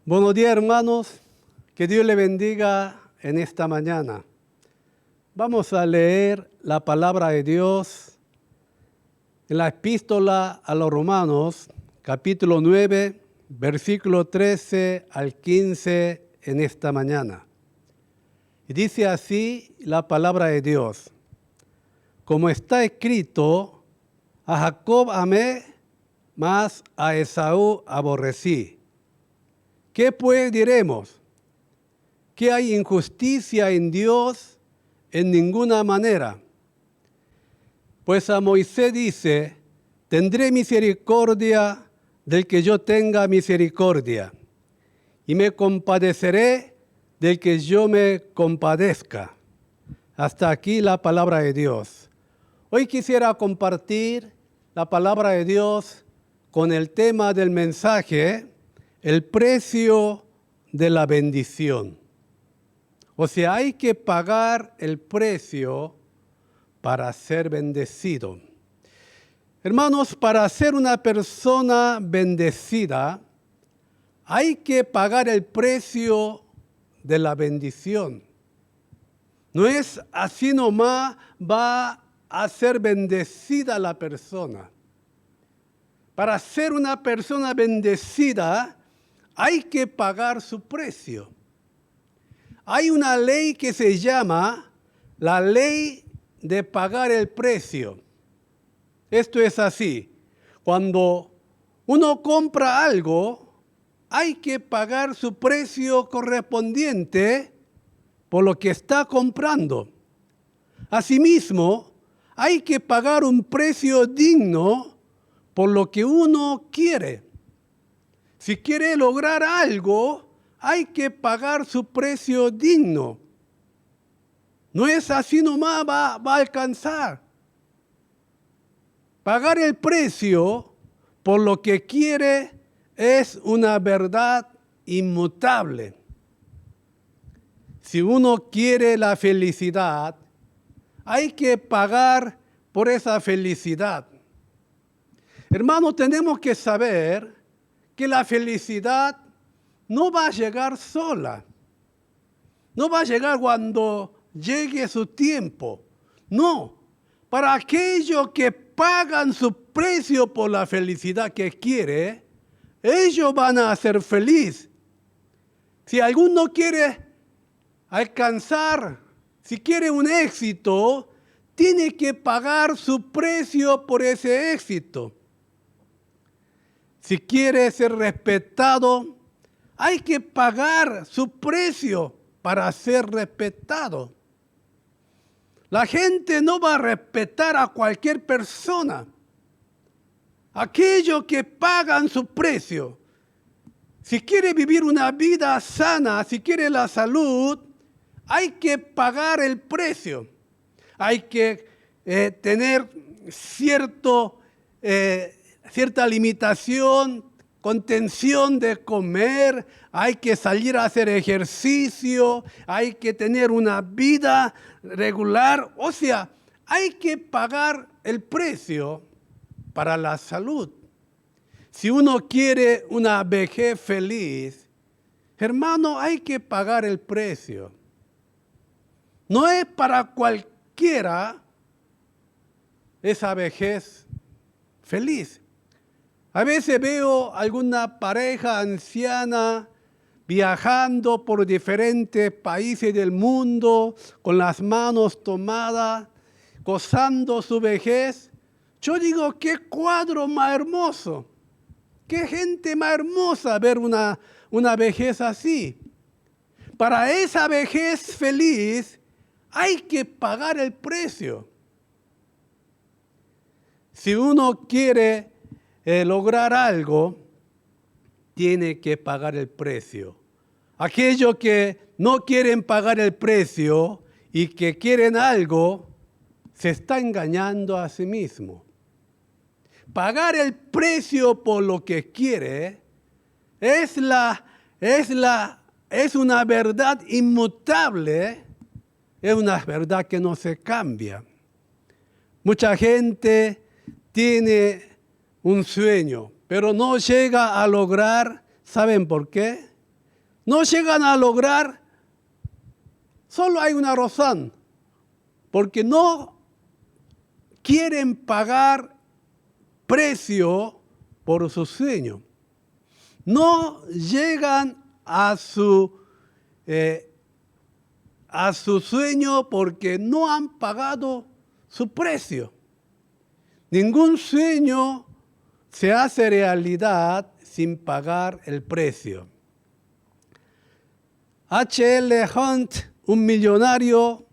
Buenos días, hermanos. Que Dios le bendiga en esta mañana. Vamos a leer la palabra de Dios en la epístola a los Romanos, capítulo 9, versículo 13 al 15 en esta mañana. Y dice así la palabra de Dios: como está escrito, a Jacob amé, mas a Esaú aborrecí. ¿Qué pues diremos? ¿Que hay injusticia en Dios? En ninguna manera. Pues a Moisés dice: tendré misericordia del que yo tenga misericordia, y me compadeceré del que yo me compadezca. Hasta aquí la palabra de Dios. Hoy quisiera compartir la palabra de Dios con el tema del mensaje: el precio de la bendición. O sea, hay que pagar el precio para ser bendecido. Hermanos, para ser una persona bendecida, hay que pagar el precio de la bendición. No es así nomás va a ser bendecida la persona. Para ser una persona bendecida, hay que pagar su precio. Hay una ley que se llama la ley de pagar el precio. Esto es así: cuando uno compra algo, hay que pagar su precio correspondiente por lo que está comprando. Asimismo, hay que pagar un precio digno por lo que uno quiere. Si quiere lograr algo, hay que pagar su precio digno. No es así nomás va a alcanzar. Pagar el precio por lo que quiere es una verdad inmutable. Si uno quiere la felicidad, hay que pagar por esa felicidad. Hermanos, tenemos que saber que la felicidad no va a llegar sola. No va a llegar cuando llegue su tiempo. No. Para aquellos que pagan su precio por la felicidad que quiere, ellos van a ser felices. Si alguno quiere alcanzar, si quiere un éxito, tiene que pagar su precio por ese éxito. Si quiere ser respetado, hay que pagar su precio para ser respetado. La gente no va a respetar a cualquier persona. Aquellos que pagan su precio. Si quiere vivir una vida sana, si quiere la salud, hay que pagar el precio. Hay que tener cierta limitación, contención de comer, hay que salir a hacer ejercicio, hay que tener una vida regular. O sea, hay que pagar el precio para la salud. Si uno quiere una vejez feliz, hermano, hay que pagar el precio. No es para cualquiera esa vejez feliz. A veces veo alguna pareja anciana viajando por diferentes países del mundo con las manos tomadas, gozando su vejez. Yo digo, qué cuadro más hermoso, qué gente más hermosa ver una vejez así. Para esa vejez feliz hay que pagar el precio. Si uno quiere lograr algo, tiene que pagar el precio. Aquellos que no quieren pagar el precio y que quieren algo, se está engañando a sí mismo. Pagar el precio por lo que quiere es una verdad inmutable, es una verdad que no se cambia. Mucha gente tiene un sueño, pero no llega a lograr. ¿Saben por qué? no llegan a lograr, solo hay una razón, porque no quieren pagar precio por su sueño. No llegan a su sueño porque no han pagado su precio. Ningún sueño se hace realidad sin pagar el precio. H.L. Hunt, un millonario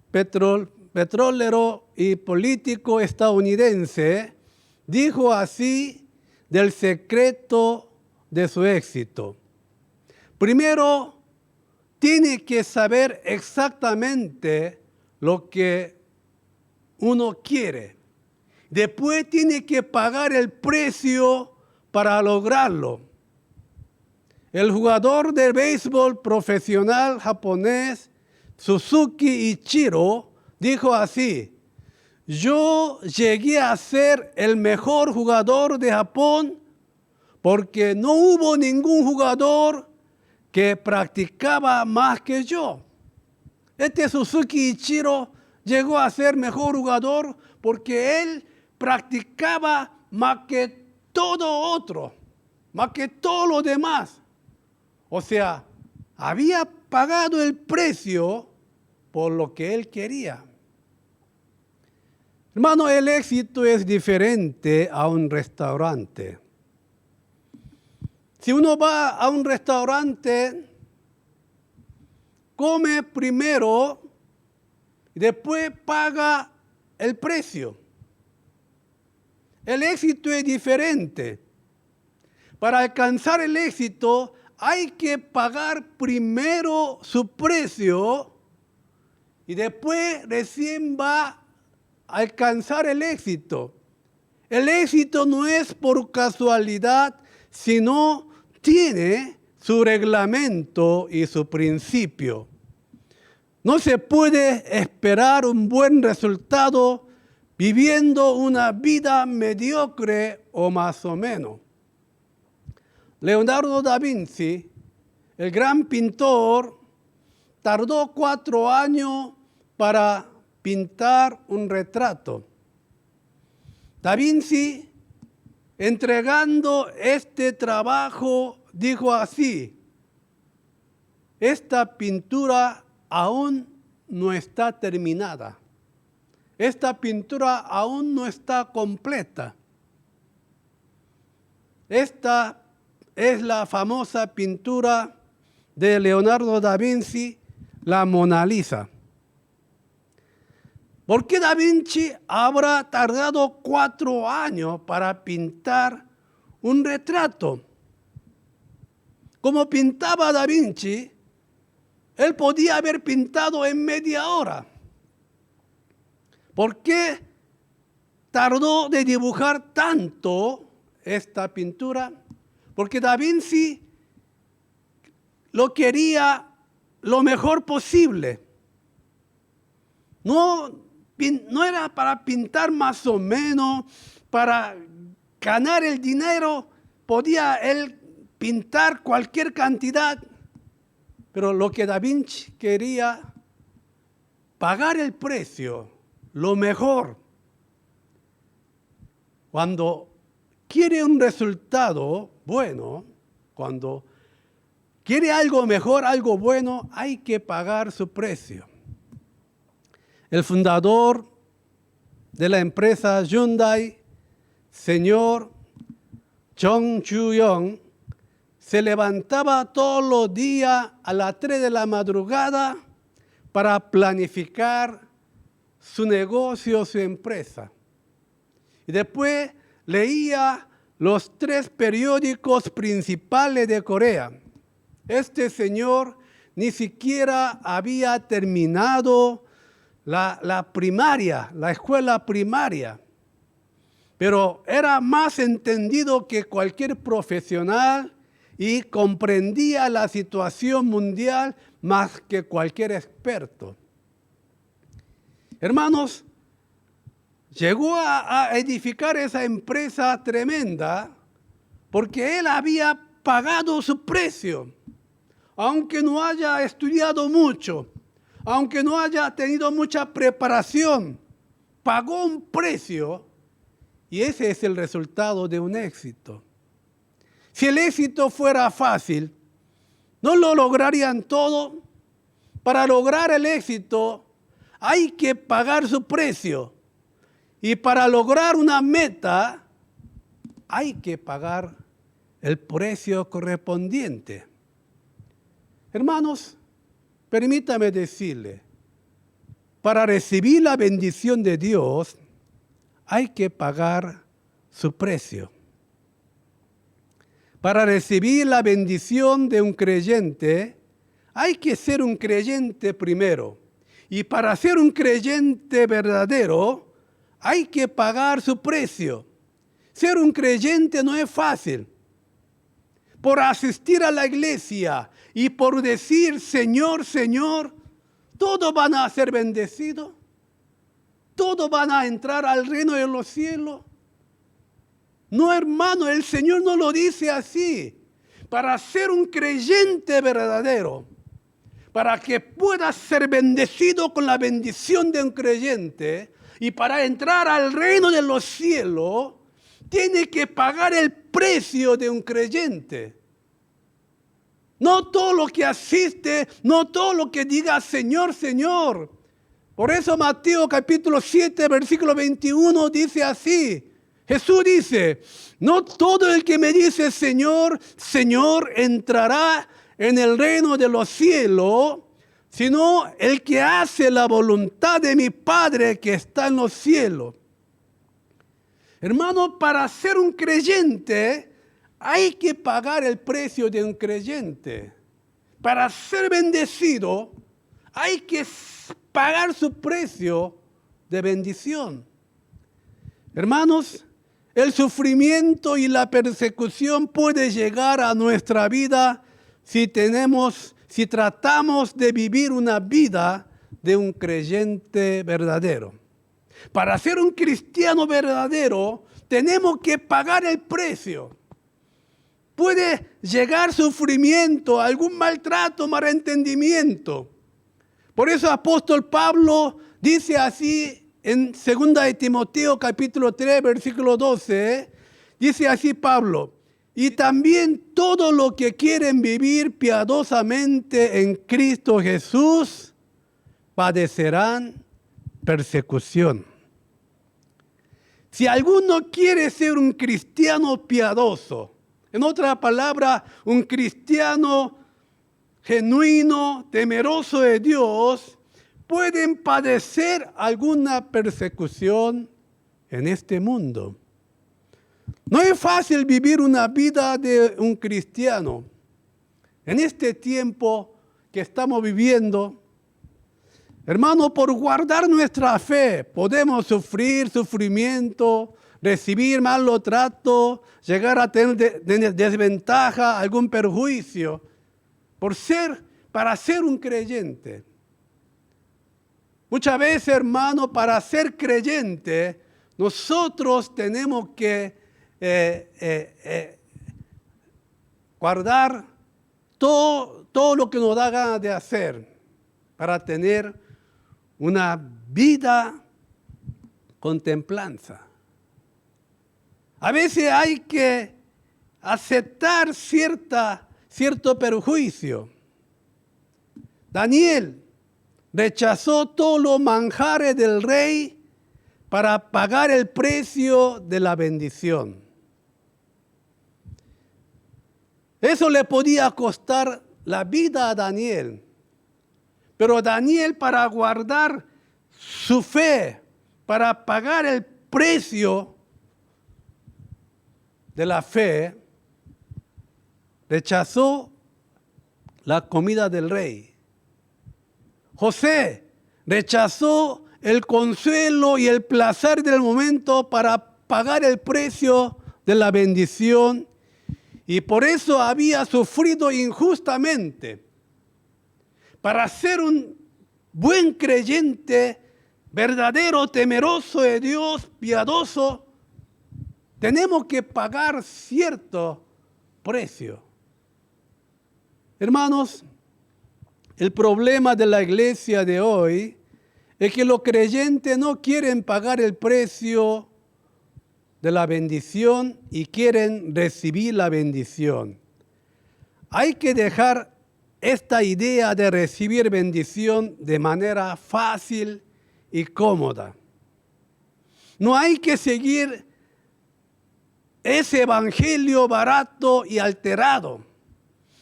petrolero y político estadounidense, dijo así del secreto de su éxito. Primero, tiene que saber exactamente lo que uno quiere. Después tiene que pagar el precio para lograrlo. El jugador de béisbol profesional japonés Suzuki Ichiro dijo así: yo llegué a ser el mejor jugador de Japón porque no hubo ningún jugador que practicaba más que yo. Este Suzuki Ichiro llegó a ser mejor jugador porque él practicaba más que todo otro, más que todos los demás. O sea, había pagado el precio por lo que él quería. Hermano, el éxito es diferente a un restaurante. Si uno va a un restaurante, come primero y después paga el precio. El éxito es diferente. Para alcanzar el éxito hay que pagar primero su precio y después recién va a alcanzar el éxito. El éxito no es por casualidad, sino tiene su reglamento y su principio. No se puede esperar un buen resultado viviendo una vida mediocre o más o menos. Leonardo da Vinci, el gran pintor, tardó 4 años para pintar un retrato. Da Vinci, entregando este trabajo, dijo así: esta pintura aún no está terminada. Esta pintura aún no está completa. Esta es la famosa pintura de Leonardo da Vinci, la Mona Lisa. ¿Por qué Da Vinci habrá tardado 4 años para pintar un retrato? Como pintaba Da Vinci, él podía haber pintado en media hora. ¿Por qué tardó de dibujar tanto esta pintura? Porque Da Vinci lo quería lo mejor posible. No era para pintar más o menos, para ganar el dinero. Podía él pintar cualquier cantidad. Pero lo que Da Vinci quería, pagar el precio, lo mejor. Cuando quiere un resultado bueno, cuando quiere algo mejor, algo bueno, hay que pagar su precio. El fundador de la empresa Hyundai, señor Chung Ju-yong, se levantaba todos los días a las 3 de la madrugada para planificar su negocio, su empresa. Y después leía los 3 periódicos principales de Corea. Este señor ni siquiera había terminado la primaria, la escuela primaria, pero era más entendido que cualquier profesional y comprendía la situación mundial más que cualquier experto. Hermanos, llegó a edificar esa empresa tremenda porque él había pagado su precio. aunque no haya estudiado mucho, aunque no haya tenido mucha preparación, pagó un precio y ese es el resultado de un éxito. Si el éxito fuera fácil, no lo lograrían todo. Para lograr el éxito hay que pagar su precio. Y para lograr una meta hay que pagar el precio correspondiente. Hermanos, permítame decirle, para recibir la bendición de Dios hay que pagar su precio. Para recibir la bendición de un creyente, hay que ser un creyente primero. Y para ser un creyente verdadero, hay que pagar su precio. Ser un creyente no es fácil. Por asistir a la iglesia y por decir, Señor, Señor, todos van a ser bendecidos. Todos van a entrar al reino de los cielos. No, hermano, el Señor no lo dice así. Para ser un creyente verdadero, para que puedas ser bendecido con la bendición de un creyente y para entrar al reino de los cielos, tiene que pagar el precio de un creyente. No todo lo que asiste, no todo lo que diga Señor, Señor. Por eso Mateo capítulo 7, versículo 21 dice así. Jesús dice, no todo el que me dice Señor, Señor entrará en el reino de los cielos, sino el que hace la voluntad de mi Padre que está en los cielos. Hermano, para ser un creyente hay que pagar el precio de un creyente. Para ser bendecido hay que pagar su precio de bendición. Hermanos, el sufrimiento y la persecución puede llegar a nuestra vida si tratamos de vivir una vida de un creyente verdadero. Para ser un cristiano verdadero, tenemos que pagar el precio. Puede llegar sufrimiento, algún maltrato, malentendimiento. Por eso el apóstol Pablo dice así en 2 de Timoteo capítulo 3, versículo 12, dice así Pablo, y también todo lo que quieren vivir piadosamente en Cristo Jesús padecerán persecución. Si alguno quiere ser un cristiano piadoso, en otra palabra, un cristiano genuino, temeroso de Dios, pueden padecer alguna persecución en este mundo. No es fácil vivir una vida de un cristiano. En este tiempo que estamos viviendo, hermano, por guardar nuestra fe, podemos sufrir sufrimiento, recibir malo trato, llegar a tener desventaja, algún perjuicio, para ser un creyente. Muchas veces, hermano, para ser creyente, nosotros tenemos que guardar todo lo que nos da ganas de hacer para tener una vida con templanza. A veces hay que aceptar cierto perjuicio. Daniel rechazó todos los manjares del rey para pagar el precio de la bendición. Eso le podía costar la vida a Daniel. Pero Daniel, para guardar su fe, para pagar el precio de la fe, rechazó la comida del rey. José rechazó el consuelo y el placer del momento para pagar el precio de la bendición y por eso había sufrido injustamente. Para ser un buen creyente, verdadero, temeroso de Dios, piadoso, tenemos que pagar cierto precio. Hermanos, el problema de la iglesia de hoy es que los creyentes no quieren pagar el precio de la bendición y quieren recibir la bendición. Hay que dejar esta idea de recibir bendición de manera fácil y cómoda. No hay que seguir ese evangelio barato y alterado.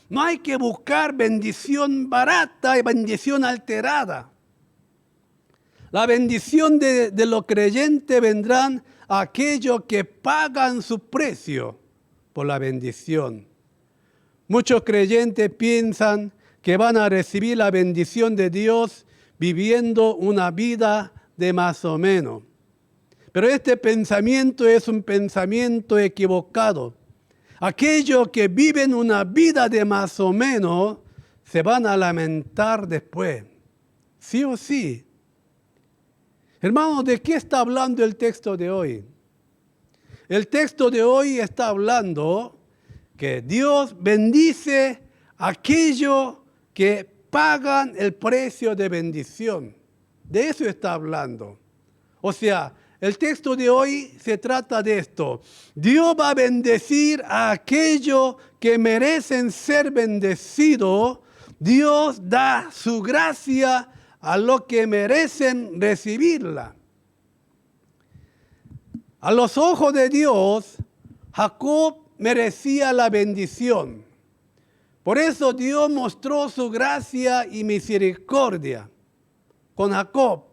No hay que buscar bendición barata y bendición alterada. La bendición de los creyentes vendrán a aquellos que pagan su precio por la bendición. Muchos creyentes piensan que van a recibir la bendición de Dios viviendo una vida de más o menos. Pero este pensamiento es un pensamiento equivocado. Aquellos que viven una vida de más o menos se van a lamentar después, sí o sí. Hermanos, ¿de qué está hablando el texto de hoy? El texto de hoy está hablando que Dios bendice a aquellos que pagan el precio de bendición. De eso está hablando. O sea, el texto de hoy se trata de esto. Dios va a bendecir a aquellos que merecen ser bendecidos. Dios da su gracia a los que merecen recibirla. A los ojos de Dios, Jacob merecía la bendición. Por eso Dios mostró su gracia y misericordia con Jacob.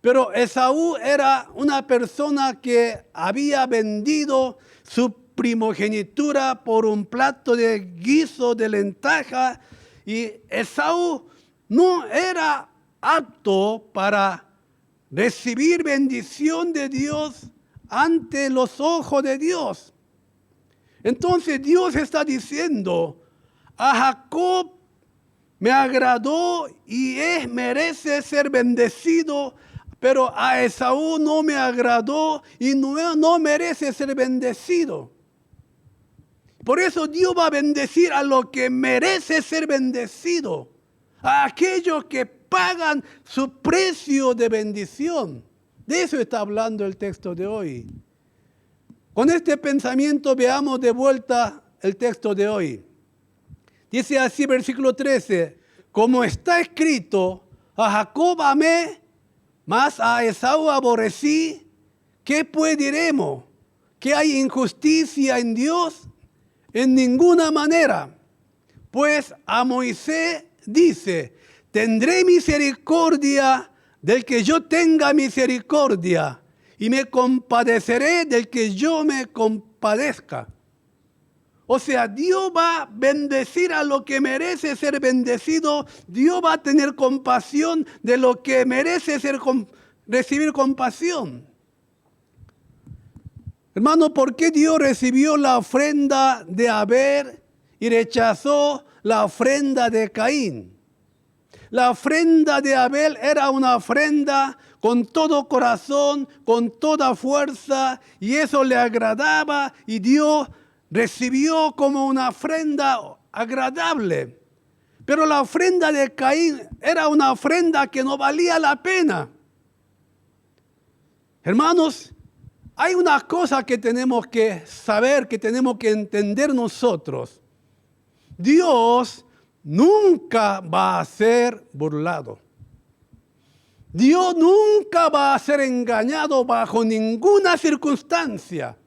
Pero Esaú era una persona que había vendido su primogenitura por un plato de guiso de lenteja y Esaú no era apto para recibir bendición de Dios ante los ojos de Dios. Entonces Dios está diciendo, a Jacob me agradó y merece ser bendecido, pero a Esaú no me agradó y no merece ser bendecido. Por eso Dios va a bendecir a lo que merece ser bendecido, a aquellos que pagan su precio de bendición. De eso está hablando el texto de hoy. Con este pensamiento veamos de vuelta el texto de hoy. Dice así, versículo 13, como está escrito, a Jacob amé, mas a Esaú aborrecí. ¿Qué pues diremos? ¿Que hay injusticia en Dios? En ninguna manera. Pues a Moisés dice, tendré misericordia del que yo tenga misericordia, y me compadeceré del que yo me compadezca. O sea, Dios va a bendecir a lo que merece ser bendecido. Dios va a tener compasión de lo que merece recibir compasión. Hermano, ¿por qué Dios recibió la ofrenda de Abel y rechazó la ofrenda de Caín? La ofrenda de Abel era una ofrenda con todo corazón, con toda fuerza, y eso le agradaba y Dios recibió como una ofrenda agradable. Pero la ofrenda de Caín era una ofrenda que no valía la pena. Hermanos, hay una cosa que tenemos que saber, que tenemos que entender nosotros. Dios nunca va a ser burlado. Dios nunca va a ser engañado bajo ninguna circunstancia.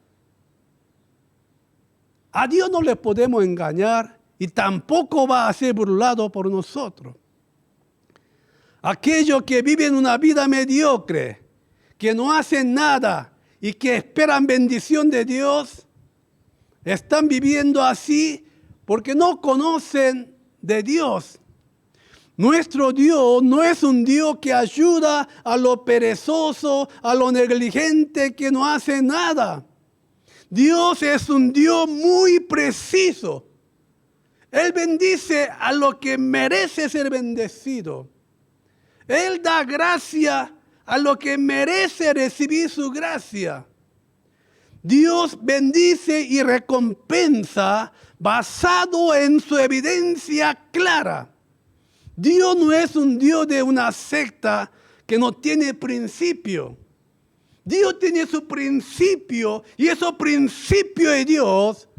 A Dios no le podemos engañar y tampoco va a ser burlado por nosotros. Aquellos que viven una vida mediocre, que no hacen nada y que esperan bendición de Dios, están viviendo así porque no conocen de Dios. Nuestro Dios no es un Dios que ayuda a lo perezoso, a lo negligente que no hace nada. Dios es un Dios muy preciso. Él bendice a lo que merece ser bendecido. Él da gracia a lo que merece recibir su gracia. Dios bendice y recompensa basado en su evidencia clara. Dios no es un Dios de una secta que no tiene principio. Dios tiene su principio y ese principio de Dios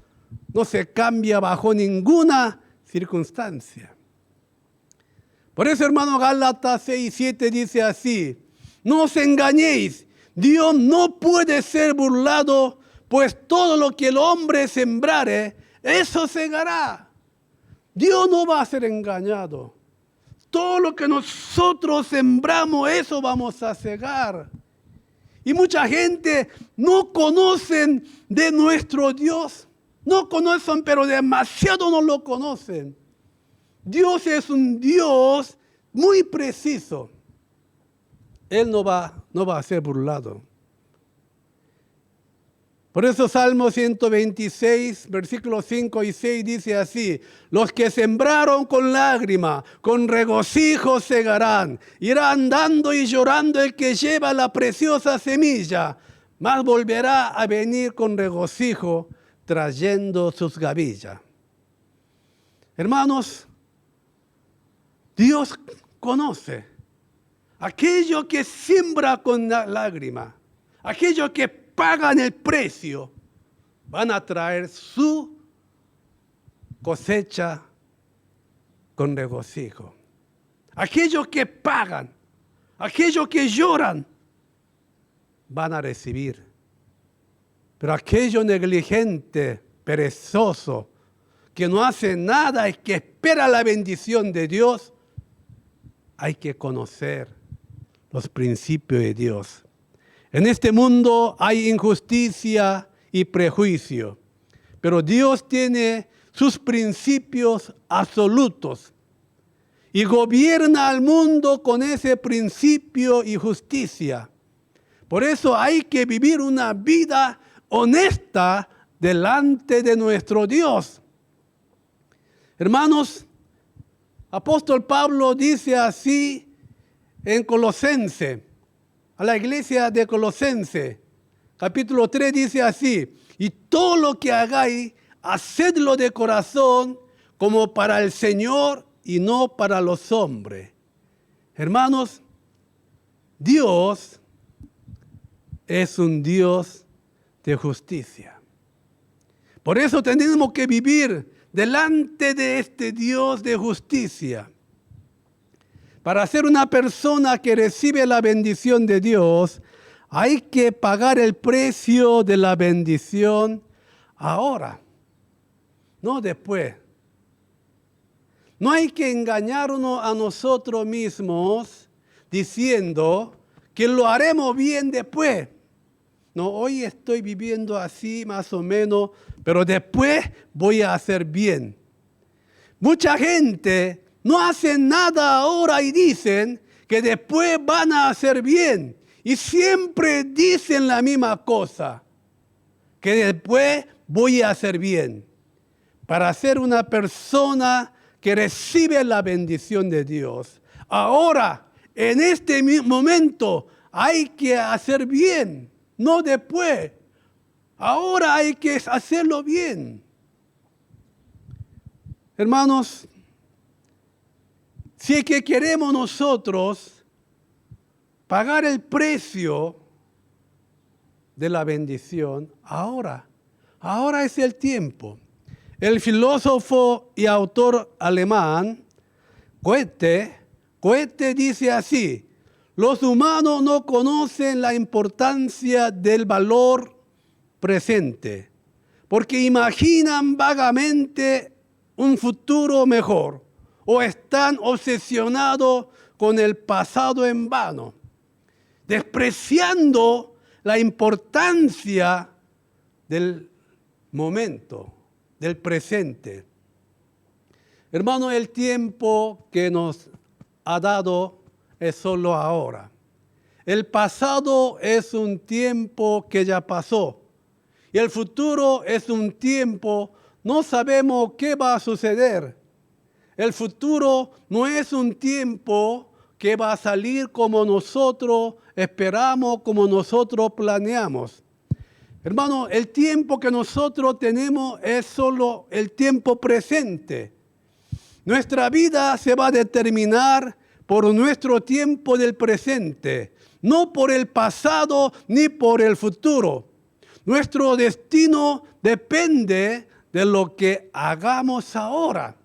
no se cambia bajo ninguna circunstancia. Por eso, hermano, Gálatas 6:7 dice así: no os engañéis, Dios no puede ser burlado, pues todo lo que el hombre sembrare, eso segará. Dios no va a ser engañado. Todo lo que nosotros sembramos, eso vamos a segar. Y mucha gente no conocen de nuestro Dios. No conocen, pero demasiado no lo conocen. Dios es un Dios muy preciso. Él no va a ser burlado. Por eso Salmo 126, versículos 5 y 6 dice así: los que sembraron con lágrima, con regocijo segarán. Irá andando y llorando el que lleva la preciosa semilla, mas volverá a venir con regocijo trayendo sus gavillas. Hermanos, Dios conoce aquello que siembra con lágrima, aquello que pagan el precio, van a traer su cosecha con regocijo. Aquellos que pagan, aquellos que lloran, van a recibir. Pero aquello negligente, perezoso, que no hace nada y que espera la bendición de Dios, hay que conocer los principios de Dios. En este mundo hay injusticia y prejuicio, pero Dios tiene sus principios absolutos y gobierna al mundo con ese principio y justicia. Por eso hay que vivir una vida honesta delante de nuestro Dios. Hermanos, apóstol Pablo dice así en Colosense, a la iglesia de Colosense, capítulo 3 dice así: y todo lo que hagáis, hacedlo de corazón como para el Señor y no para los hombres. Hermanos, Dios es un Dios de justicia. Por eso tenemos que vivir delante de este Dios de justicia. Para ser una persona que recibe la bendición de Dios, hay que pagar el precio de la bendición ahora, no después. No hay que engañarnos a nosotros mismos diciendo que lo haremos bien después. No, hoy estoy viviendo así más o menos, pero después voy a hacer bien. Mucha gente no hacen nada ahora y dicen que después van a hacer bien. Y siempre dicen la misma cosa, que después voy a hacer bien. Para ser una persona que recibe la bendición de Dios, ahora, en este momento, hay que hacer bien, no después. Ahora hay que hacerlo bien. Hermanos, si es que queremos nosotros pagar el precio de la bendición, ahora es el tiempo. El filósofo y autor alemán Goethe dice así: los humanos no conocen la importancia del valor presente, porque imaginan vagamente un futuro mejor, o están obsesionados con el pasado en vano, despreciando la importancia del momento, del presente. Hermano, el tiempo que nos ha dado es solo ahora. El pasado es un tiempo que ya pasó. Y el futuro es un tiempo, no sabemos qué va a suceder. El futuro no es un tiempo que va a salir como nosotros esperamos, como nosotros planeamos. Hermano, el tiempo que nosotros tenemos es solo el tiempo presente. Nuestra vida se va a determinar por nuestro tiempo del presente, no por el pasado ni por el futuro. Nuestro destino depende de lo que hagamos ahora.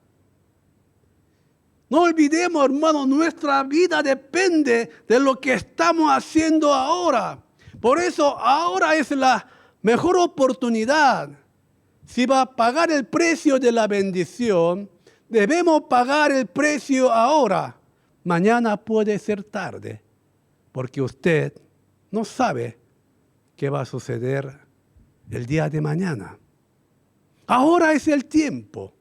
No olvidemos, hermano, nuestra vida depende de lo que estamos haciendo ahora. Por eso ahora es la mejor oportunidad. Si va a pagar el precio de la bendición, debemos pagar el precio ahora. Mañana puede ser tarde, porque usted no sabe qué va a suceder el día de mañana. Ahora es el tiempo.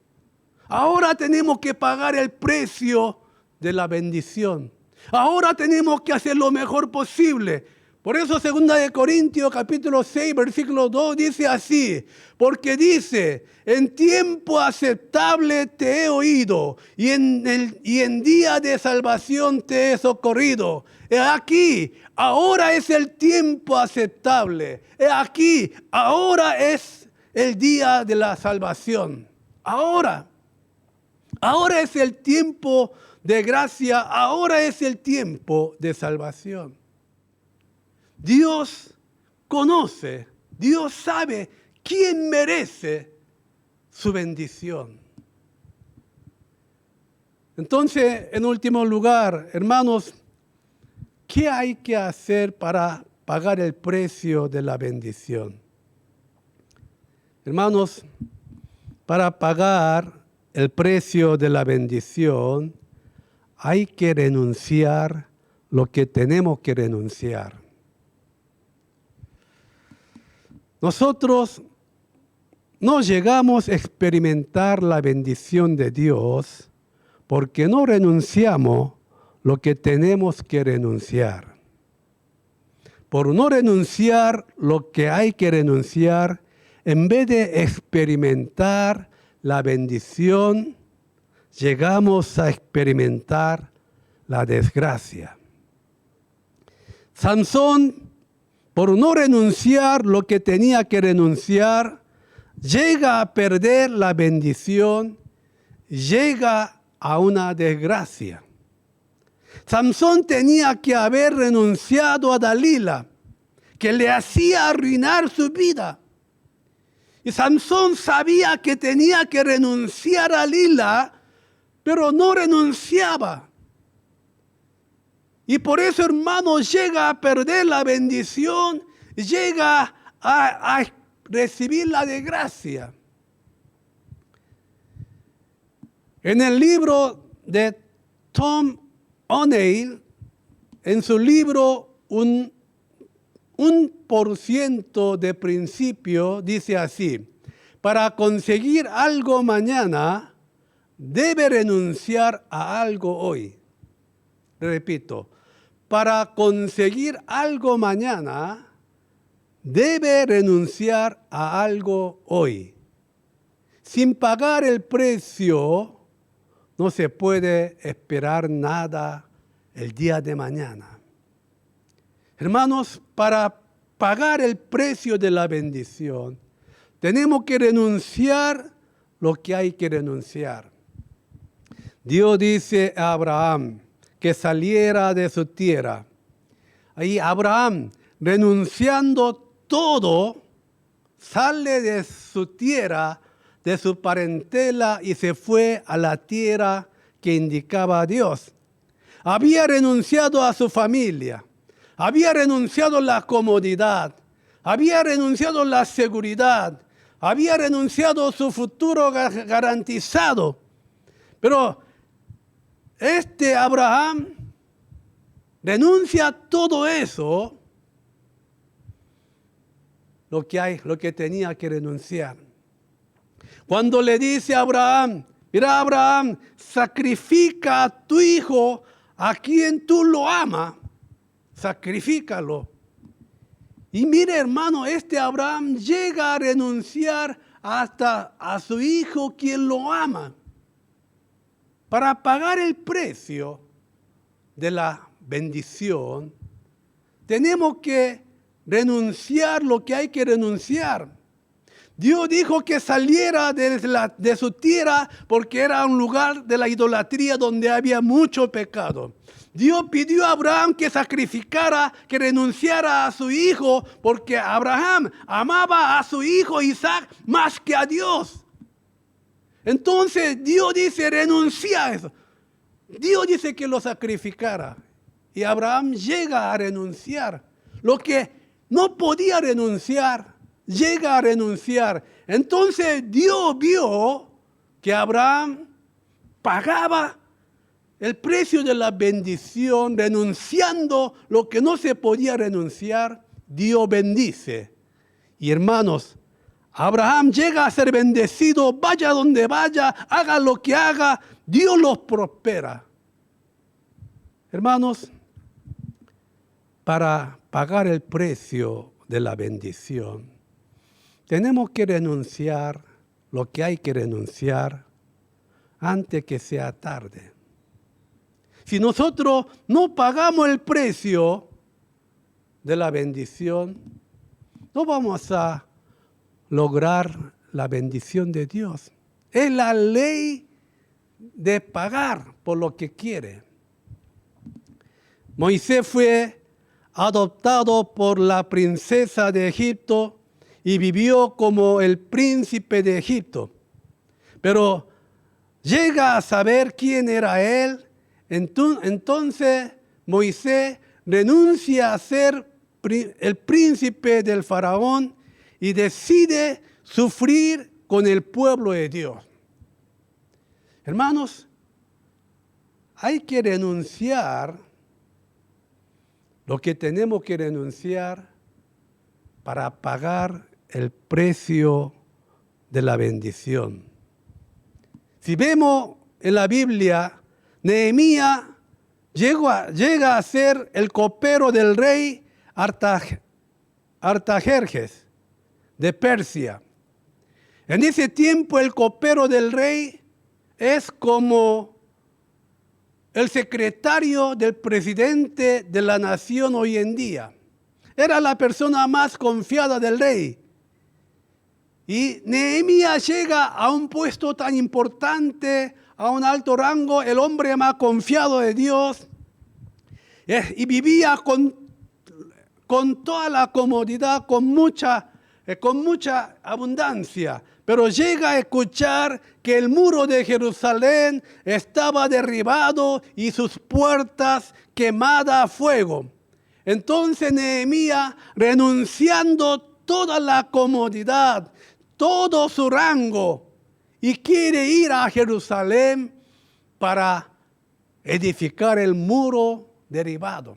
Ahora tenemos que pagar el precio de la bendición. Ahora tenemos que hacer lo mejor posible. Por eso 2 Corintios capítulo 6, versículo 2 dice así. Porque dice, en tiempo aceptable te he oído y en día de salvación te he socorrido. He aquí, ahora es el tiempo aceptable. He aquí, ahora es el día de la salvación. Ahora es el tiempo de gracia, ahora es el tiempo de salvación. Dios conoce, Dios sabe quién merece su bendición. Entonces, en último lugar, hermanos, ¿qué hay que hacer para pagar el precio de la bendición? Hermanos, para pagar el precio de la bendición, hay que renunciar lo que tenemos que renunciar. Nosotros no llegamos a experimentar la bendición de Dios porque no renunciamos lo que tenemos que renunciar. Por no renunciar lo que hay que renunciar, en vez de experimentar la bendición, llegamos a experimentar la desgracia. Sansón, por no renunciar lo que tenía que renunciar, llega a perder la bendición, llega a una desgracia. Sansón tenía que haber renunciado a Dalila, que le hacía arruinar su vida. Y Sansón sabía que tenía que renunciar a Dalila, pero no renunciaba. Y por eso, hermano, llega a perder la bendición, llega a recibir la desgracia. En el libro de Tom O'Neill, en su libro Un por ciento de principio, dice así: para conseguir algo mañana, debe renunciar a algo hoy. Repito, para conseguir algo mañana, debe renunciar a algo hoy. Sin pagar el precio, no se puede esperar nada el día de mañana. Hermanos, para pagar el precio de la bendición, tenemos que renunciar lo que hay que renunciar. Dios dice a Abraham que saliera de su tierra. Ahí Abraham, renunciando todo, sale de su tierra, de su parentela, y se fue a la tierra que indicaba a Dios. Había renunciado a su familia, había renunciado a la comodidad, había renunciado a la seguridad, había renunciado a su futuro garantizado. Pero este Abraham renuncia a todo eso, lo que tenía que renunciar. Cuando le dice a Abraham, mira Abraham, sacrifica a tu hijo a quien tú lo amas, sacrifícalo. Y mire hermano, este Abraham llega a renunciar hasta a su hijo quien lo ama, para pagar el precio de la bendición. Tenemos que renunciar lo que hay que renunciar. Dios dijo que saliera de su tierra porque era un lugar de la idolatría donde había mucho pecado. Dios pidió a Abraham que sacrificara, que renunciara a su hijo, porque Abraham amaba a su hijo Isaac más que a Dios. Entonces Dios dice, renuncia a eso. Dios dice que lo sacrificara. Y Abraham llega a renunciar. Lo que no podía renunciar, llega a renunciar. Entonces Dios vio que Abraham pagaba el precio de la bendición, renunciando lo que no se podía renunciar. Dios bendice. Y hermanos, Abraham llega a ser bendecido, vaya donde vaya, haga lo que haga, Dios los prospera. Hermanos, para pagar el precio de la bendición, tenemos que renunciar lo que hay que renunciar antes que sea tarde. Si nosotros no pagamos el precio de la bendición, no vamos a lograr la bendición de Dios. Es la ley de pagar por lo que quiere. Moisés fue adoptado por la princesa de Egipto y vivió como el príncipe de Egipto. Pero llega a saber quién era él. Entonces Moisés renuncia a ser el príncipe del faraón y decide sufrir con el pueblo de Dios. Hermanos, hay que renunciar lo que tenemos que renunciar para pagar el precio de la bendición. Si vemos en la Biblia, Nehemías llega a ser el copero del rey Artajerjes de Persia. En ese tiempo el copero del rey es como el secretario del presidente de la nación hoy en día. Era la persona más confiada del rey. Y Nehemías llega a un puesto tan importante, a un alto rango, el hombre más confiado de Dios, y vivía con toda la comodidad, con mucha abundancia. Pero llega a escuchar que el muro de Jerusalén estaba derribado y sus puertas quemadas a fuego. Entonces Nehemías, renunciando toda la comodidad, todo su rango, y quiere ir a Jerusalén para edificar el muro derribado.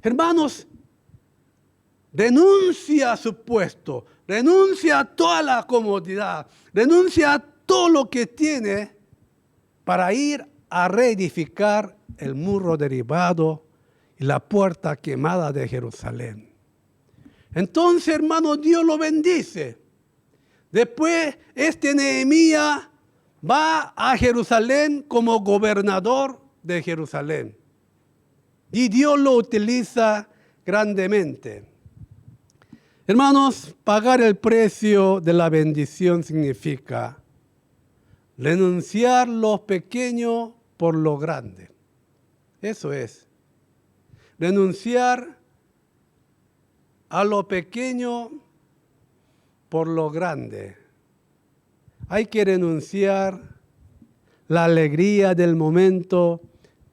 Hermanos, renuncia a su puesto, renuncia a toda la comodidad, renuncia a todo lo que tiene para ir a reedificar el muro derribado y la puerta quemada de Jerusalén. Entonces, hermano, Dios lo bendice. Después, Nehemías va a Jerusalén como gobernador de Jerusalén. Y Dios lo utiliza grandemente. Hermanos, pagar el precio de la bendición significa renunciar lo pequeño por lo grande. Eso es. Renunciar a lo pequeño por lo grande. Hay que renunciar la alegría del momento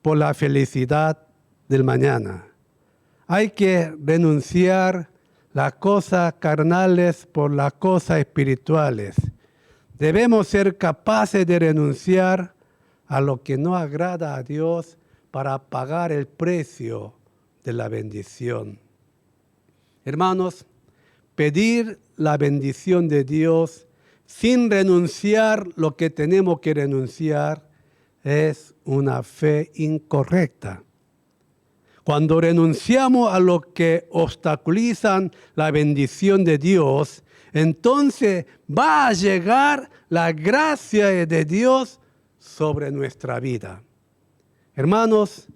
por la felicidad del mañana. Hay que renunciar las cosas carnales por las cosas espirituales. Debemos ser capaces de renunciar a lo que no agrada a Dios para pagar el precio de la bendición. Hermanos, pedir la bendición de Dios sin renunciar lo que tenemos que renunciar es una fe incorrecta. Cuando renunciamos a lo que obstaculizan la bendición de Dios, entonces va a llegar la gracia de Dios sobre nuestra vida. Hermanos,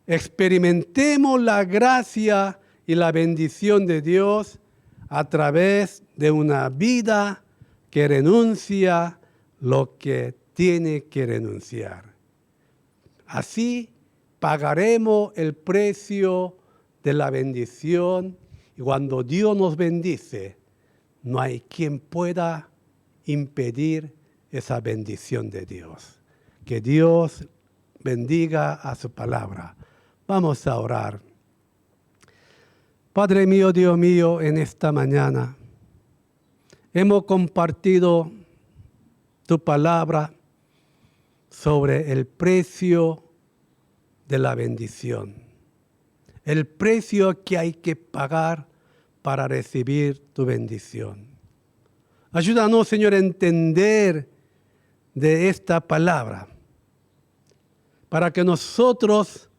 experimentemos la gracia y la bendición de Dios a través de una vida que renuncia lo que tiene que renunciar. Así pagaremos el precio de la bendición, y cuando Dios nos bendice, no hay quien pueda impedir esa bendición de Dios. Que Dios bendiga a su palabra. Vamos a orar. Padre mío, Dios mío, en esta mañana hemos compartido tu palabra sobre el precio de la bendición, el precio que hay que pagar para recibir tu bendición. Ayúdanos, Señor, a entender de esta palabra, para que nosotros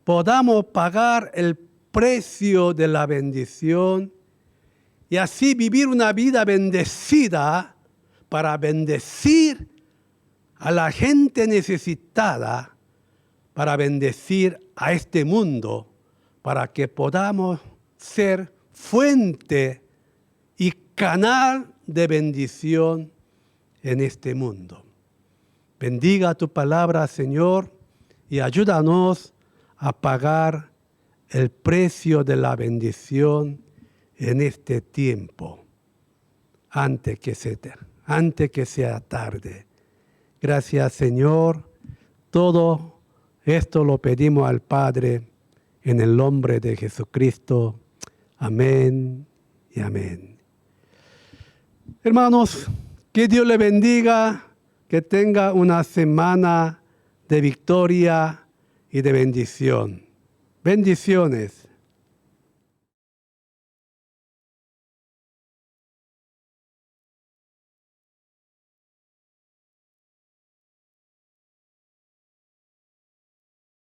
podamos pagar el precio de la bendición y así vivir una vida bendecida para bendecir a la gente necesitada, para bendecir a este mundo, para que podamos ser fuente y canal de bendición en este mundo. Bendiga tu palabra, Señor, y ayúdanos a pagar el precio de la bendición en este tiempo, antes que sea tarde. Gracias, Señor. Todo esto lo pedimos al Padre en el nombre de Jesucristo. Amén y amén. Hermanos, que Dios le bendiga, que tenga una semana de victoria y de bendición. Bendiciones.